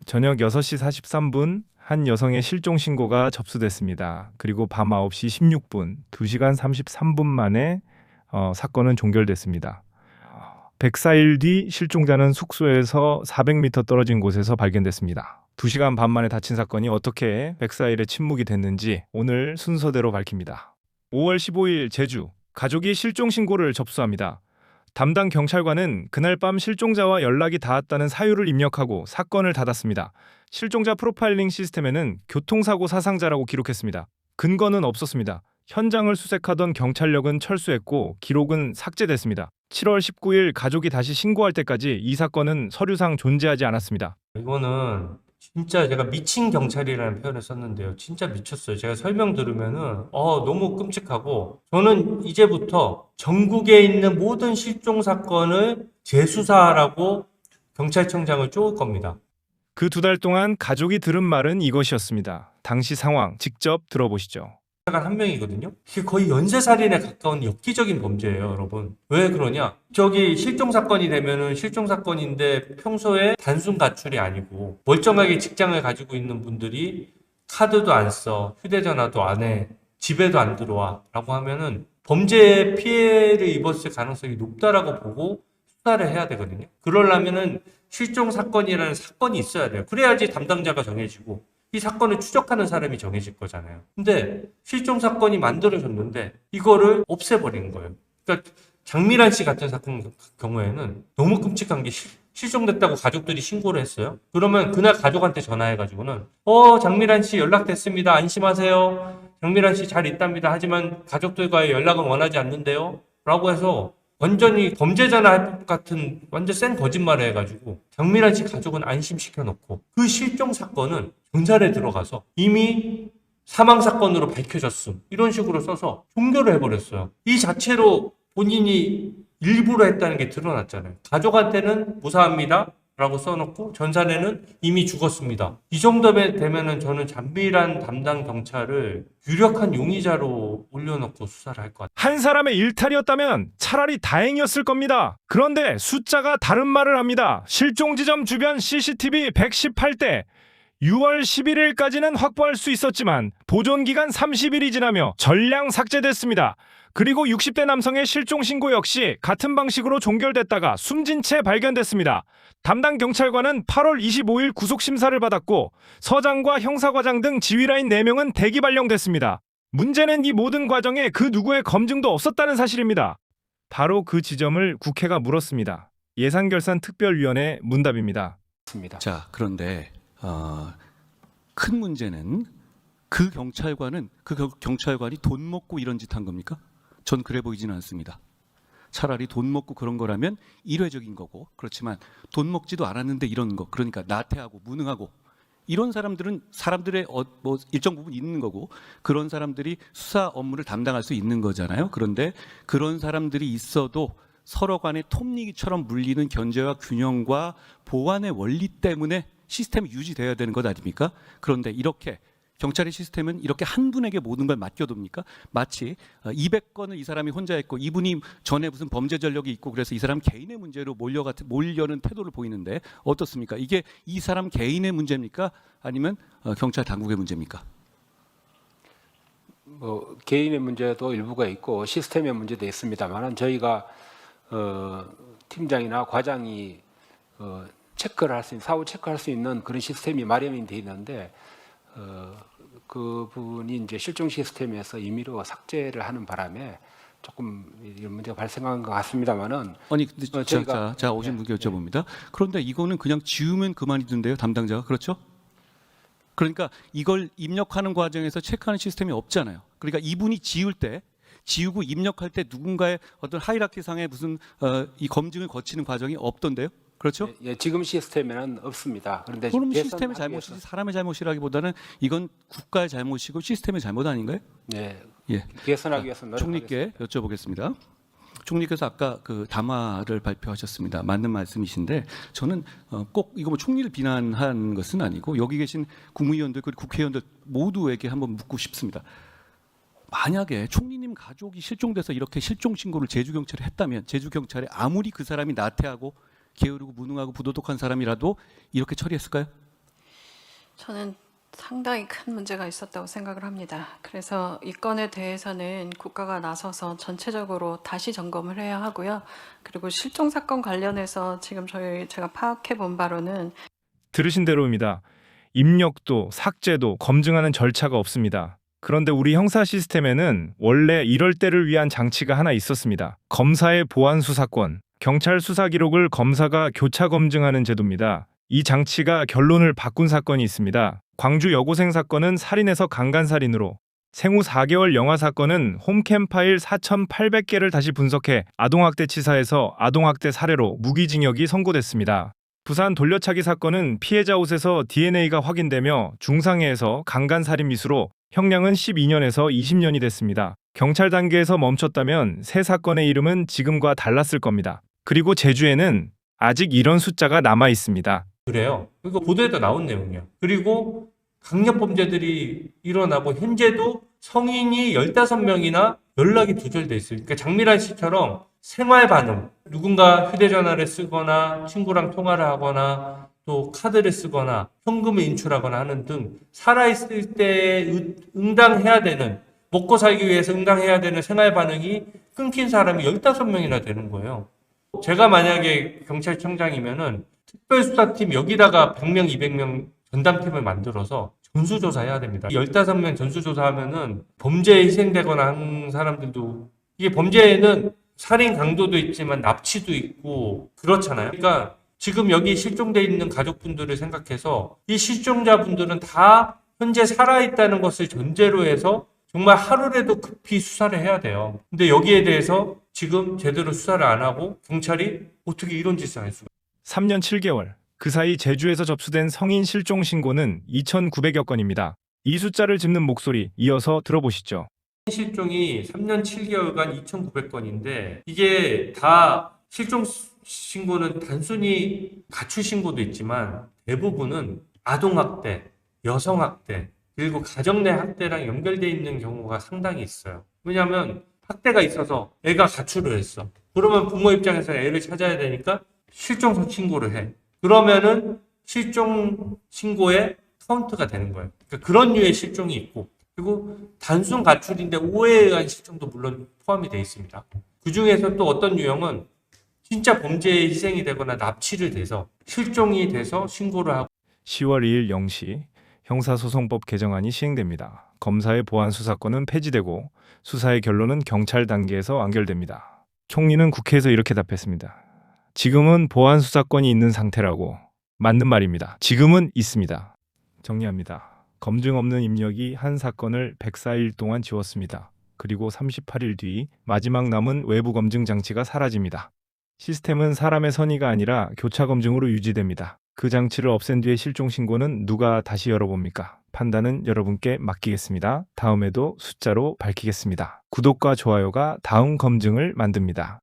저녁 6시 43분 한 여성의 실종 신고가 접수됐습니다. 그리고 밤 9시 16분, 2시간 33분 만에 사건은 종결됐습니다. 104일 뒤 실종자는 숙소에서 400m 떨어진 곳에서 발견됐습니다. 2시간 반 만에 닥친 사건이 어떻게 104일에 침묵이 됐는지 오늘 순서대로 밝힙니다. 5월 15일 제주, 가족이 실종 신고를 접수합니다. 담당 경찰관은 그날 밤 실종자와 연락이 닿았다는 사유를 입력하고 사건을 닫았습니다. 실종자 프로파일링 시스템에는 교통사고 사상자라고 기록했습니다. 근거는 없었습니다. 현장을 수색하던 경찰력은 철수했고 기록은 삭제됐습니다. 7월 19일 가족이 다시 신고할 때까지 이 사건은 서류상 존재하지 않았습니다. 이거는 진짜 제가 미친 경찰이라는 표현을 썼는데요. 진짜 미쳤어요. 제가 설명 들으면은 너무 끔찍하고, 저는 이제부터 전국에 있는 모든 실종 사건을 재수사하라고 경찰청장을 쪼을 겁니다. 그 2달 동안 가족이 들은 말은 이것이었습니다. 당시 상황 직접 들어보시죠. 한 명이거든요. 이게 거의 연쇄살인에 가까운 엽기적인 범죄예요, 여러분. 왜 그러냐? 저기 실종 사건이 되면은 실종 사건인데 평소에 단순 가출이 아니고 멀쩡하게 직장을 가지고 있는 분들이 카드도 안 써, 휴대전화도 안 해, 집에도 안 들어와 라고 하면은 범죄 피해를 입었을 가능성이 높다라고 보고 수사를 해야 되거든요. 그러려면은 실종 사건이라는 사건이 있어야 돼요. 그래야지 담당자가 정해지고 이 사건을 추적하는 사람이 정해질 거잖아요. 근데 실종 사건이 만들어졌는데 이거를 없애버린 거예요. 그러니까 장미란 씨 같은 사건 경우에는 너무 끔찍한 게 실종됐다고 가족들이 신고를 했어요. 그러면 그날 가족한테 전화해가지고는 장미란 씨 연락됐습니다. 안심하세요. 장미란 씨 잘 있답니다. 하지만 가족들과의 연락은 원하지 않는데요. 라고 해서 완전히 범죄자나 할 것 같은 완전 센 거짓말을 해가지고 장미란 씨 가족은 안심시켜 놓고 그 실종 사건은 경찰에 들어가서 이미 사망 사건으로 밝혀졌음 이런 식으로 써서 종결을 해버렸어요. 이 자체로 본인이 일부러 했다는 게 드러났잖아요. 가족한테는 무사합니다 라고 써놓고 전산에는 이미 죽었습니다. 이 정도 되면은 저는 장미란 담당 경찰을 유력한 용의자로 올려놓고 수사를 할 것 같아요. 한 사람의 일탈이었다면 차라리 다행이었을 겁니다. 그런데 숫자가 다른 말을 합니다. 실종 지점 주변 CCTV 118대, 6월 11일까지는 확보할 수 있었지만 보존기간 30일이 지나며 전량 삭제됐습니다. 그리고 60대 남성의 실종 신고 역시 같은 방식으로 종결됐다가 숨진 채 발견됐습니다. 담당 경찰관은 8월 25일 구속심사를 받았고 서장과 형사과장 등 지휘라인 4명은 대기 발령됐습니다. 문제는 이 모든 과정에 그 누구의 검증도 없었다는 사실입니다. 바로 그 지점을 국회가 물었습니다. 예산결산특별위원회 문답입니다. 자, 그런데 큰 문제는 그 경찰관이 돈 먹고 이런 짓 한 겁니까? 전 그래 보이지는 않습니다. 차라리 돈 먹고 그런 거라면 일회적인 거고, 그렇지만 돈 먹지도 않았는데 이런 거, 그러니까 나태하고 무능하고 이런 사람들은 사람들의 뭐 일정 부분 있는 거고, 그런 사람들이 수사 업무를 담당할 수 있는 거잖아요. 그런데 그런 사람들이 있어도 서로 간의 톱니기처럼 물리는 견제와 균형과 보안의 원리 때문에 시스템이 유지돼야 되는 것 아닙니까? 그런데 이렇게 경찰의 시스템은 이렇게 한 분에게 모든 걸 맡겨둡니까? 마치 200건을 이 사람이 혼자 했고 이분이 전에 무슨 범죄 전력이 있고 그래서 이 사람 개인의 문제로 몰려는 태도를 보이는데 어떻습니까? 이게 이 사람 개인의 문제입니까? 아니면 경찰 당국의 문제입니까? 뭐 개인의 문제도 일부가 있고 시스템의 문제도 있습니다만 저희가 팀장이나 과장이 체크를 할 수 있는 사후 체크할 수 있는 그런 시스템이 마련이 돼 있는데 그분이 이제 실종 시스템에서 임의로 삭제를 하는 바람에 조금 이런 문제가 발생한 것 같습니다만은 아니 근데 자 오신 분께 여쭤봅니다. 그런데 이거는 그냥 지우면 그만이던데요, 담당자가. 그렇죠? 그러니까 이걸 입력하는 과정에서 체크하는 시스템이 없잖아요. 그러니까 이분이 지우고 입력할 때 누군가의 어떤 하이라키상의 무슨 이 검증을 거치는 과정이 없던데요. 그렇죠? 예, 지금 시스템에는 없습니다. 그런데 그럼 시스템의 잘못이지 사람의 잘못이라기보다는 이건 국가의 잘못이고 시스템의 잘못 아닌가요? 네, 예. 개선하기 위해서 총리께 여쭤보겠습니다. 총리께서 아까 그 담화를 발표하셨습니다. 맞는 말씀이신데 저는 꼭 이거 뭐 총리를 비난한 것은 아니고 여기 계신 국무위원들 그리고 국회의원들 모두에게 한번 묻고 싶습니다. 만약에 총리님 가족이 실종돼서 이렇게 실종 신고를 제주경찰에 했다면 제주경찰에 아무리 그 사람이 나태하고 게으르고 무능하고 부도덕한 사람이라도 이렇게 처리했을까요? 저는 상당히 큰 문제가 있었다고 생각을 합니다. 그래서 이 건에 대해서는 국가가 나서서 전체적으로 다시 점검을 해야 하고요. 그리고 실종 사건 관련해서 지금 제가 파악해 본 바로는 들으신 대로입니다. 입력도 삭제도 검증하는 절차가 없습니다. 그런데 우리 형사 시스템에는 원래 이럴 때를 위한 장치가 하나 있었습니다. 검사의 보안 수사권, 경찰 수사 기록을 검사가 교차 검증하는 제도입니다. 이 장치가 결론을 바꾼 사건이 있습니다. 광주 여고생 사건은 살인에서 강간살인으로, 생후 4개월 영아 사건은 홈캠 파일 4,800개를 다시 분석해 아동학대치사에서 아동학대 사례로 무기징역이 선고됐습니다. 부산 돌려차기 사건은 피해자 옷에서 DNA가 확인되며 중상해에서 강간살인 미수로 형량은 12년에서 20년이 됐습니다. 경찰 단계에서 멈췄다면 새 사건의 이름은 지금과 달랐을 겁니다. 그리고 제주에는 아직 이런 숫자가 남아 있습니다. 그래요. 이거 보도에도 나온 내용이야. 그리고 강력 범죄들이 일어나고 현재도 성인이 15명이나 연락이 두절돼 있어요. 그러니까 장미란 씨처럼 생활 반응, 누군가 휴대전화를 쓰거나 친구랑 통화를 하거나 또 카드를 쓰거나 현금을 인출하거나 하는 등 살아있을 때 응당해야 되는, 먹고 살기 위해서 응당해야 되는 생활 반응이 끊긴 사람이 15명이나 되는 거예요. 제가 만약에 경찰청장이면은 특별수사팀 여기다가 100명, 200명 전담팀을 만들어서 전수조사해야 됩니다. 15명 전수조사하면은 범죄에 희생되거나 한 사람들도, 이게 범죄에는 살인 강도도 있지만 납치도 있고 그렇잖아요. 그러니까 지금 여기 실종돼 있는 가족분들을 생각해서 이 실종자분들은 다 현재 살아있다는 것을 전제로 해서 정말 하루라도 급히 수사를 해야 돼요. 근데 여기에 대해서 지금 제대로 수사를 안 하고 경찰이 어떻게 이런 짓을 할 수가. 3년 7개월. 그 사이 제주에서 접수된 성인 실종 신고는 2,900여 건입니다. 이 숫자를 짚는 목소리 이어서 들어보시죠. 실종이 3년 7개월간 2,900건인데 이게 다 실종 신고는 단순히 가출 신고도 있지만 대부분은 아동학대, 여성학대, 그리고 가정 내 학대랑 연결되어 있는 경우가 상당히 있어요. 왜냐하면 학대가 있어서 애가 가출을 했어. 그러면 부모 입장에서 애를 찾아야 되니까 실종서 신고를 해. 그러면은 실종 신고에 카운트가 되는 거예요. 그러니까 그런 류의 실종이 있고, 그리고 단순 가출인데 오해에 의한 실종도 물론 포함이 되어 있습니다. 그 중에서 또 어떤 유형은 진짜 범죄에 희생이 되거나 납치를 돼서 실종이 돼서 신고를 하고. 10월 2일 0시 형사소송법 개정안이 시행됩니다. 검사의 보안 수사권은 폐지되고 수사의 결론은 경찰 단계에서 완결됩니다. 총리는 국회에서 이렇게 답했습니다. 지금은 보안 수사권이 있는 상태라고. 맞는 말입니다. 지금은 있습니다. 정리합니다. 검증 없는 입력이 한 사건을 104일 동안 지웠습니다. 그리고 38일 뒤 마지막 남은 외부 검증 장치가 사라집니다. 시스템은 사람의 선의가 아니라 교차 검증으로 유지됩니다. 그 장치를 없앤 뒤에 실종 신고는 누가 다시 열어봅니까? 판단은 여러분께 맡기겠습니다. 다음에도 숫자로 밝히겠습니다. 구독과 좋아요가 다음 검증을 만듭니다.